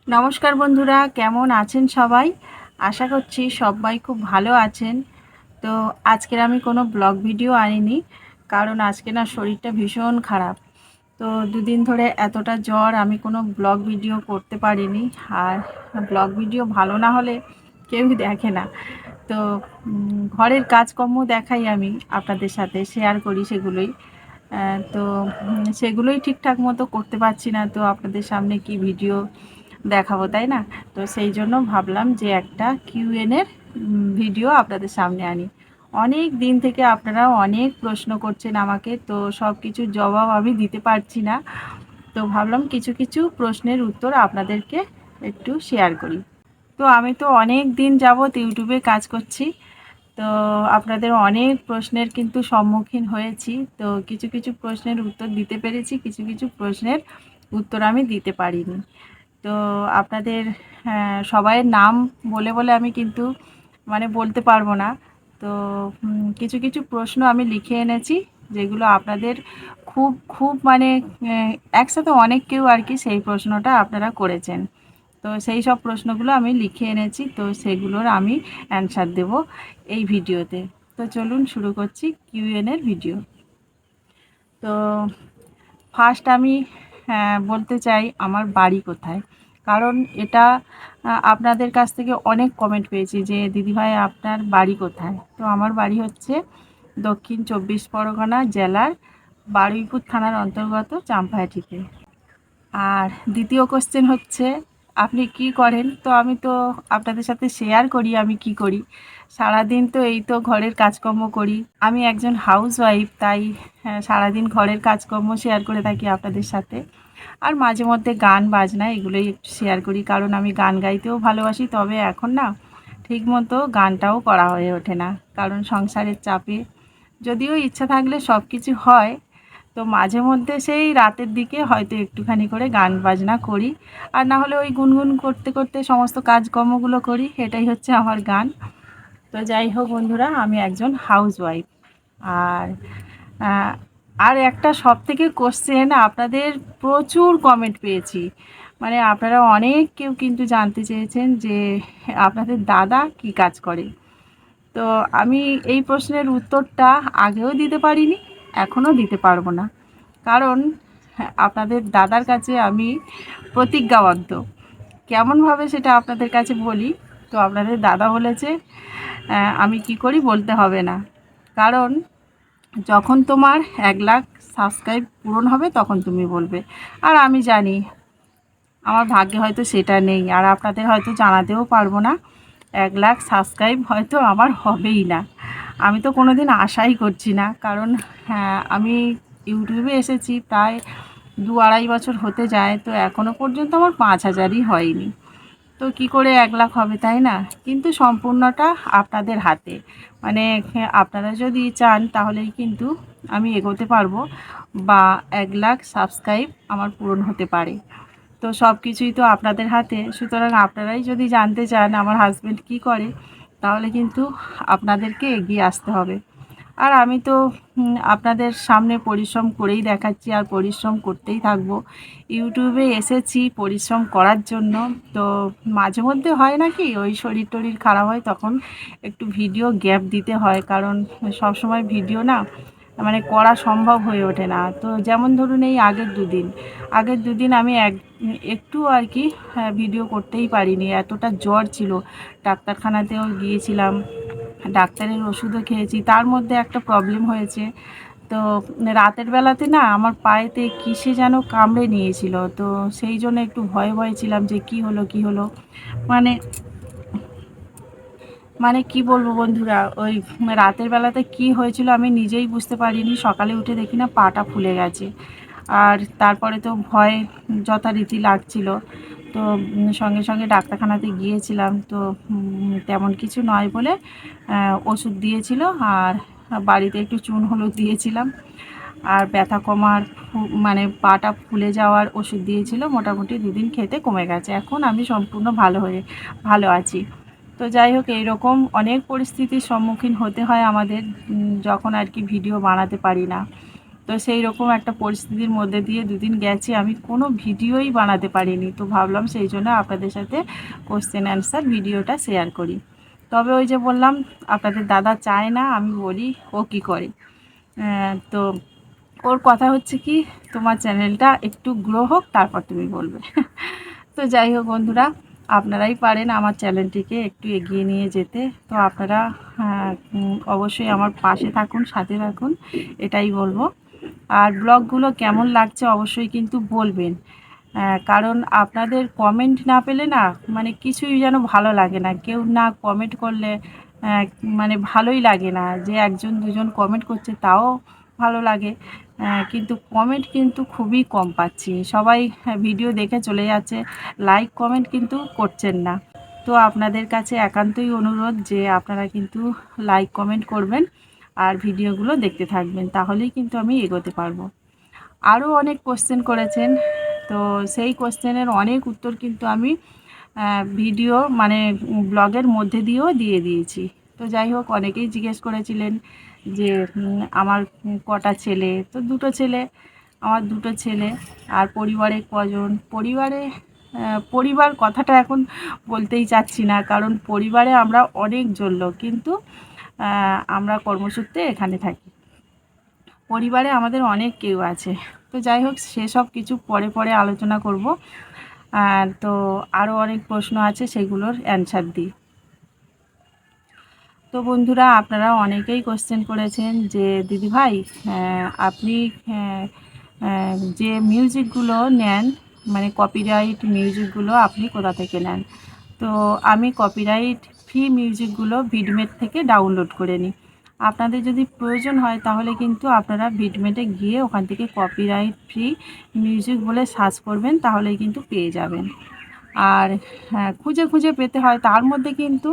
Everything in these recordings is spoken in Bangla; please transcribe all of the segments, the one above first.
নমস্কার বন্ধুরা, কেমন আছেন সবাই? আশা করছি সবাই খুব ভালো আছেন। তো আজকের আমি কোনো ব্লগ ভিডিও আনিনি, কারণ আজকে না শরীরটা ভীষণ খারাপ। তো দুদিন ধরে এতটা জ্বর, আমি কোনো ব্লগ ভিডিও করতে পারিনি। আর ব্লগ ভিডিও ভালো না হলে কেউই দেখে না। তো ঘরের কাজকর্ম দেখাই, আমি আপনাদের সাথে শেয়ার করি সেগুলোই। তো সেগুলোই ঠিকঠাক মতো করতে পারছি না, তো আপনাদের সামনে কি ভিডিও দেখাবো, তাই না? তো সেই জন্য ভাবলাম যে একটা কিউএনের ভিডিও আপনাদের সামনে আনি। অনেক দিন থেকে আপনারা অনেক প্রশ্ন করছেন আমাকে, তো সব কিছুর জবাব আমি দিতে পারছি না। তো ভাবলাম কিছু কিছু প্রশ্নের উত্তর আপনাদেরকে একটু শেয়ার করি। তো আমি তো অনেক দিন যাবৎ ইউটিউবে কাজ করছি। তো আপনাদের অনেক প্রশ্নের কিন্তু সম্মুখীন হয়েছি। তো কিছু কিছু প্রশ্নের উত্তর দিতে পেরেছি, কিছু কিছু প্রশ্নের উত্তর আমি দিতে পারিনি। তো আপনাদের সবাইয়ের নাম বলে বলে আমি কিন্তু বলতে পারবো না। তো কিছু কিছু প্রশ্ন আমি লিখে এনেছি, যেগুলো আপনাদের খুব খুব একসাথে অনেক কেউ আর কি সেই প্রশ্নটা আপনারা করেছেন। তো সেই সব প্রশ্নগুলো আমি লিখে এনেছি, তো সেগুলোর আমি অ্যানসার দেব এই ভিডিওতে। তো চলুন শুরু করছি কিউএনের ভিডিও। তো ফার্স্ট আমি বলতে চাই আমার বাড়ি কোথায়, কারণ এটা আপনাদের কাছ থেকে অনেক কমেন্ট পেয়েছি যে দিদিভাই আপনার বাড়ি কোথায়। তো আমার বাড়ি হচ্ছে দক্ষিণ 24 পরগনা জেলার বারুইপুর থানার অন্তর্গত চাম্পাহাটিতে। আর দ্বিতীয় কোশ্চেন হচ্ছে আপনি কি করেন। তো আমি তো আপনাদের সাথে শেয়ার করি আমি কি করি। সারাদিন তো এই তো ঘরের কাজকর্ম করি, আমি একজন হাউসওয়াইফ, তাই সারাদিন ঘরের কাজকর্ম শেয়ার করে থাকি আপনাদের সাথে। আর মাঝে মধ্যে গান বাজনা এগুলোই একটু শেয়ার করি, কারণ আমি গান গাইতেও ভালোবাসি। তবে এখন না ঠিকমতো গানটাও করা হয়ে ওঠে না, কারণ সংসারের চাপে। যদিও ইচ্ছা থাকলে সব কিছু হয়, তো মাঝে মধ্যে সেই রাতের দিকে হয়তো একটুখানি করে গান বাজনা করি। আর না হলে ওই গুনগুন করতে করতে সমস্ত কাজকর্মগুলো করি, এটাই হচ্ছে আমার গান। তো যাই হোক বন্ধুরা, আমি একজন হাউসওয়াইফ। আর আহ, আর একটা সব থেকে কোশ্চেন, আপনাদের প্রচুর কমেন্ট পেয়েছি, আপনারা অনেক কেউ কিন্তু জানতে চেয়েছেন যে আপনাদের দাদা কি কাজ করে। তো আমি এই প্রশ্নের উত্তরটা আগেও দিতে পারিনি, এখনও দিতে পারবো না, কারণ আপনাদের দাদার কাছে আমি প্রতিজ্ঞাবদ্ধ। কেমনভাবে সেটা আপনাদের কাছে বলি। তো আপনাদের দাদা বলেছে আমি কি করি বলতে হবে না, কারণ যখন তোমার 1 লাখ সাবস্ক্রাইব পূরণ হবে তখন তুমি বলবে। আর আমি জানি আমার ভাগ্যে হয়তো সেটা নেই, আর আপনাদের হয়তো জানাতেও পারবো না। 1 লাখ সাবস্ক্রাইব হয়তো আমার হবেই না, আমি তো কোনো দিন আশাই করছি না। কারণ আমি ইউটিউবে এসেছি প্রায় 2-2.5 বছর হতে যায়, তো এখনও পর্যন্ত আমার 5,000ই হয়নি। তো কি করে 1 লাখ হবে, তাই না? কিন্তু সম্পূর্ণটা আপনাদের হাতে। আপনারা যদি চান তাহলেই কিন্তু আমি এগোতে পারবো, বা 1 লাখ সাবস্ক্রাইব আমার পূরণ হতে পারে। তো সব কিছুই তো আপনাদের হাতে, সুতরাং আপনারাই যদি জানতে চান আমার হাজব্যান্ড কী করে, তাহলে কিন্তু আপনাদেরকে এগিয়ে আসতে হবে। আর আমি তো আপনাদের সামনে পরিশ্রম করেই দেখাচ্ছি, আর পরিশ্রম করতেই থাকবো। ইউটিউবে এসেছি পরিশ্রম করার জন্য। তো মাঝে মধ্যে হয় নাকি ওই শরীর টরীর খারাপ হয়, তখন একটু ভিডিও গ্যাপ দিতে হয়, কারণ সব সময় ভিডিও না করা সম্ভব হয়ে ওঠে না। তো যেমন ধরুন এই আগের দুদিন আমি একটু আর কি ভিডিও করতেই পারিনি, এতটা জ্বর ছিল। ডাক্তারখানাতেও গিয়েছিলাম, ডাক্তারের ওষুধও খেয়েছি, তার মধ্যে একটা প্রবলেম হয়েছে। তো রাতের বেলাতে না আমার পায়েতে কিসে যেন কামড়ে নিয়েছিল, তো সেই জন্য একটু ভয়ে ভয়ে ছিলাম যে কি হলো। মানে কি বলবো বন্ধুরা, ওই রাতের বেলাতে কি হয়েছিল আমি নিজেই বুঝতে পারিনি। সকালে উঠে দেখি না পাটা ফুলে গেছে। আর তারপরে তো ভয় যথারীতি লাগছিল। তো সঙ্গে সঙ্গে ডাক্তারখানাতে গিয়েছিলাম, তো তেমন কিছু নয় বলে ওষুধ দিয়েছিল, আর বাড়িতে একটু চুন হলুদ দিয়েছিলাম, আর ব্যথা কমার পাটা ফুলে যাওয়ার ওষুধ দিয়েছিল। মোটামুটি 2 দিন খেতে কমে গেছে, এখন আমি সম্পূর্ণ ভালো আছি। তো যাই হোক, এইরকম অনেক পরিস্থিতির সম্মুখীন হতে হয় আমাদের, যখন আর কি ভিডিও বানাতে পারি না। তো তো সেই রকম একটা পরিস্থিতির মধ্যে দিয়ে দুদিন গেছি, আমি কোনো ভিডিওই বানাতে পারিনি। তো ভাবলাম সেই জন্য আপনাদের সাথে কোশ্চেন অ্যান্সার ভিডিওটা শেয়ার করি। তবে ওই যে বললাম, আপনাদের দাদা চায় না আমি বলি, ও কী করে। তো ওর কথা হচ্ছে কি, তোমার চ্যানেলটা একটু গ্রো হোক, তারপর তুমি বলবে। তো যাই হোক বন্ধুরা, আপনারাই পারেন আমার চ্যানেলটিকে একটু এগিয়ে নিয়ে যেতে। তো আপনারা অবশ্যই আমার পাশে থাকুন, সাথে থাকুন, এটাই বলবো। আর ব্লগগুলো কেমন লাগছে অবশ্যই কিন্তু বলবেন, কারণ আপনাদের কমেন্ট না পেলে না, মানে কিছুই যেন ভালো লাগে না। কেউ না কমেন্ট করলে মানে ভালোই লাগে না। যে একজন দুজন কমেন্ট করছে তাও ভালো লাগে, কিন্তু কমেন্ট কিন্তু খুবই কম পাচ্ছি। সবাই ভিডিও দেখে চলে যাচ্ছে, লাইক কমেন্ট কিন্তু করছেন না। তো আপনাদের কাছে একান্তই অনুরোধ যে আপনারা কিন্তু লাইক কমেন্ট করবেন আর ভিডিওগুলো দেখতে থাকবেন, তাহলেই কিন্তু আমি এগোতে পারবো। আরও অনেক কোশ্চেন করেছেন, তো সেই কোশ্চেনের অনেক উত্তর কিন্তু আমি ভিডিও মানে ব্লগের মধ্যে দিয়েও দিয়ে দিয়েছি। তো যাই হোক, অনেকেই জিজ্ঞেস করেছিলেন যে আমার কটা ছেলে। তো দুটো ছেলে, আমার দুটো ছেলে। আর পরিবারে কজন, পরিবার কথাটা এখন বলতেই চাচ্ছি না, কারণ পরিবারে আমরা অনেকজন লোক, কিন্তু আমরা কর্মসূত্রে এখানে থাকি। পরিবারে আমাদের অনেক কেউ আছে। তো যাই হোক, সেসব কিছু পরে পরে আলোচনা করব। তো আরও অনেক প্রশ্ন আছে, সেগুলোর অ্যানসার দিই। তো বন্ধুরা, আপনারা অনেকেই কোশ্চেন করেছেন যে দিদিভাই, আপনি যে মিউজিকগুলো নেন, মানে কপিরাইট মিউজিকগুলো আপনি কোথা থেকে নেন? তো আমি কপিরাইট ফ্রি মিউজিকগুলো ভিডমেট থেকে ডাউনলোড করে নিই। আপনাদের যদি প্রয়োজন হয় তাহলে কিন্তু আপনারা ভিডমেটে গিয়ে ওখান থেকে কপিরাইট ফ্রি মিউজিক বলে সার্চ করবেন, তাহলেই কিন্তু পেয়ে যাবেন। আর খুঁজে খুঁজে পেতে হয়, তার মধ্যে কিন্তু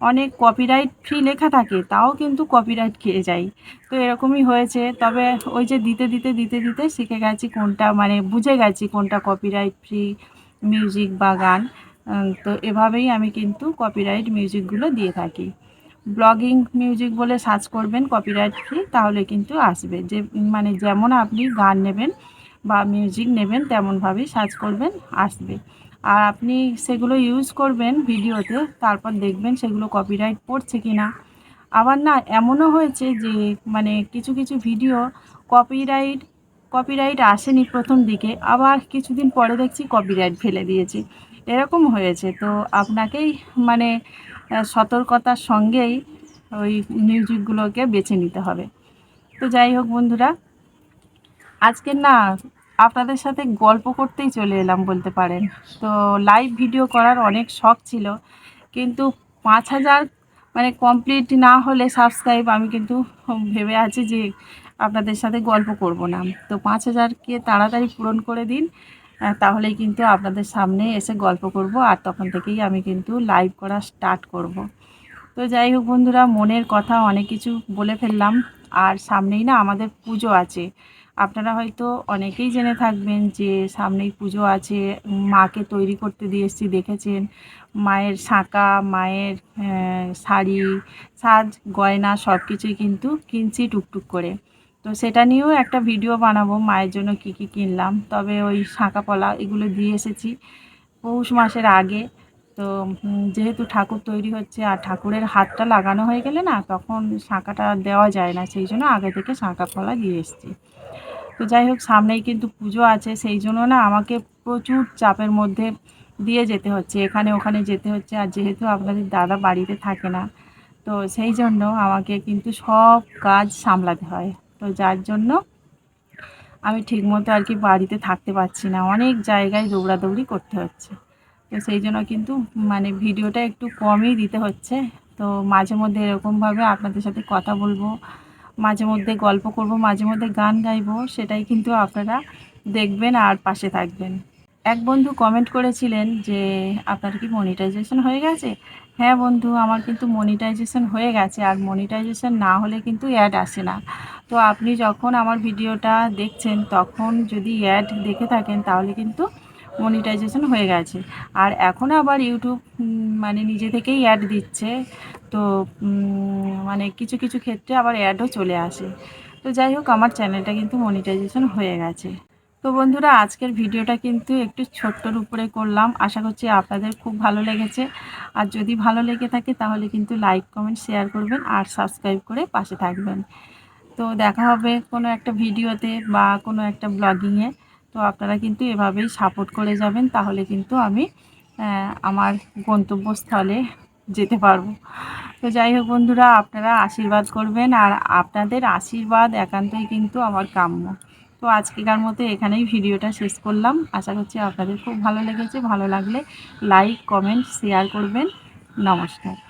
অনেক কপিরাইট ফ্রি লেখা থাকে, তাও কিন্তু কপিরাইট খেয়ে যাই। তো এরকমই হয়েছে। তবে ওই যে দিতে দিতে দিতে দিতে শিখে গেছি কোনটা, মানে বুঝে গেছি কোনটা কপিরাইট ফ্রি মিউজিক বা গান। তো এভাবেই আমি কিন্তু কপিরাইট মিউজিকগুলো দিয়ে থাকি। ব্লগিং মিউজিক বলে সার্চ করবেন কপিরাইট ফ্রি, তাহলে কিন্তু আসবে। যে মানে যেমন আপনি গান নেবেন বা মিউজিক নেবেন তেমনভাবেই সার্চ করবেন, আসবে। আর আপনি সেগুলো ইউজ করবেন ভিডিওতে, তারপর দেখবেন সেগুলো কপিরাইট পড়ছে কি না। আবার না, এমনও হয়েছে যে মানে কিছু কিছু ভিডিও কপিরাইট কপিরাইট আসেনি প্রথম দিকে, আবার কিছুদিন পরে দেখছি কপিরাইট ফেলে দিয়েছি, এরকম হয়েছে। তো আপনাকেই মানে সতর্কতার সঙ্গেই ওই মিউজিকগুলোকে বেছে নিতে হবে। তো যাই হোক বন্ধুরা, আজকে না আপনাদের সাথে গল্প করতেই চলে এলাম বলতে পারেন। তো লাইভ ভিডিও করার অনেক শখ ছিল, কিন্তু 5,000 মানে কমপ্লিট না হলে সাবস্ক্রাইব, আমি কিন্তু ভেবে আছি যে আপনাদের সাথে গল্প করব না। তো 5,000কে তাড়াতাড়ি পূরণ করে দিন, তাহলেই কিন্তু আপনাদের সামনে এসে গল্প করব, আর তখন থেকেই আমি কিন্তু লাইভ করা স্টার্ট করব। তো যাই হোক বন্ধুরা, মনের কথা অনেক কিছু বলে ফেললাম। আর সামনেই না আমাদের পুজো আছে। আপনারা হয়তো অনেকেই জেনে থাকবেন যে সামনেই পুজো আছে। মাকে তৈরি করতে দিয়ে এসেছি, দেখেছেন। মায়ের শাঁখা, মায়ের শাড়ি, সাজ গয়না সব কিছুই কিন্তু কিনছি টুকটুক করে। তো সেটা নিয়েও একটা ভিডিও বানাবো, মায়ের জন্য কি কি কিনলাম। তবে ওই শাঁখা পলা এগুলো দিয়ে এসেছি পৌষ মাসের আগে। তো যেহেতু ঠাকুর তৈরি হচ্ছে, আর ঠাকুরের হাতটা লাগানো হয়ে গেলে না, তখন শাঁখাটা দেওয়া যায় না, সেই জন্য আগে থেকে শাঁখা পলা দিয়ে এসেছি। তো যাই হোক, সামনেই কিন্তু পুজো আছে, সেই জন্য না আমাকে প্রচুর চাপের মধ্যে দিয়ে যেতে হচ্ছে, এখানে ওখানে যেতে হচ্ছে। আর যেহেতু আপনাদের দাদা বাড়িতে থাকে না, তো সেই জন্য আমাকে কিন্তু সব কাজ সামলাতে হয়। তো যার জন্য আমি ঠিকমতো আর কি বাড়িতে থাকতে পারছি না, অনেক জায়গায় দৌড়াদৌড়ি করতে হচ্ছে। তো সেই জন্য কিন্তু মানে ভিডিওটা একটু কমই দিতে হচ্ছে। তো মাঝে মধ্যে এরকমভাবে আপনাদের সাথে কথা বলবো, মাঝে মধ্যে গল্প করব, মাঝে মধ্যে গান গাইবো, সেটাই কিন্তু আপনারা দেখবেন আর পাশে থাকবেন। এক বন্ধু কমেন্ট করেছিলেন যে আপনার কি মনিটাইজেশন হয়ে গেছে? হ্যাঁ বন্ধু, আমার কিন্তু মনিটাইজেশন হয়ে গেছে। আর মনিটাইজেশন না হলে কিন্তু অ্যাড আসে না। তো আপনি যখন আমার ভিডিওটা দেখছেন, তখন যদি অ্যাড দেখে থাকেন তাহলে কিন্তু মনিটাইজেশন হয়ে গেছে। আর এখন আবার ইউটিউব মানে নিজে থেকেই অ্যাড দিচ্ছে। তো মানে কিছু কিছু ক্ষেত্রে আবার অ্যাডও চলে আসে। তো তো যাই হোক, আমার চ্যানেলটা কিন্তু মনিটাইজেশন হয়ে গেছে। তো বন্ধুরা, আজকের ভিডিওটা কিন্তু একটু ছোট্টর উপরে করলাম। আশা করছি আপনাদের খুব ভালো লেগেছে। আর যদি ভালো লেগে থাকে তাহলে কিন্তু লাইক, কমেন্ট, শেয়ার করবেন আর সাবস্ক্রাইব করে পাশে থাকবেন। তো দেখা হবে কোনো একটা ভিডিওতে বা কোনো একটা ব্লগিংয়ে। তো আপনারা কিন্তু এভাবেই সাপোর্ট করে যাবেন, তাহলে কিন্তু আমি আমার গন্তব্যস্থলে যেতে পারবো। তো যাই হোক বন্ধুরা, আপনারা আশীর্বাদ করবেন, আর আপনাদের আশীর্বাদ একান্তই কিন্তু আমার কাম্য। তো আজকেকার মতো এখানেই ভিডিওটা শেষ করলাম। আশা করছি আপনাদের খুব ভালো লেগেছে। ভালো লাগলে লাইক, কমেন্ট, শেয়ার করবেন। নমস্কার।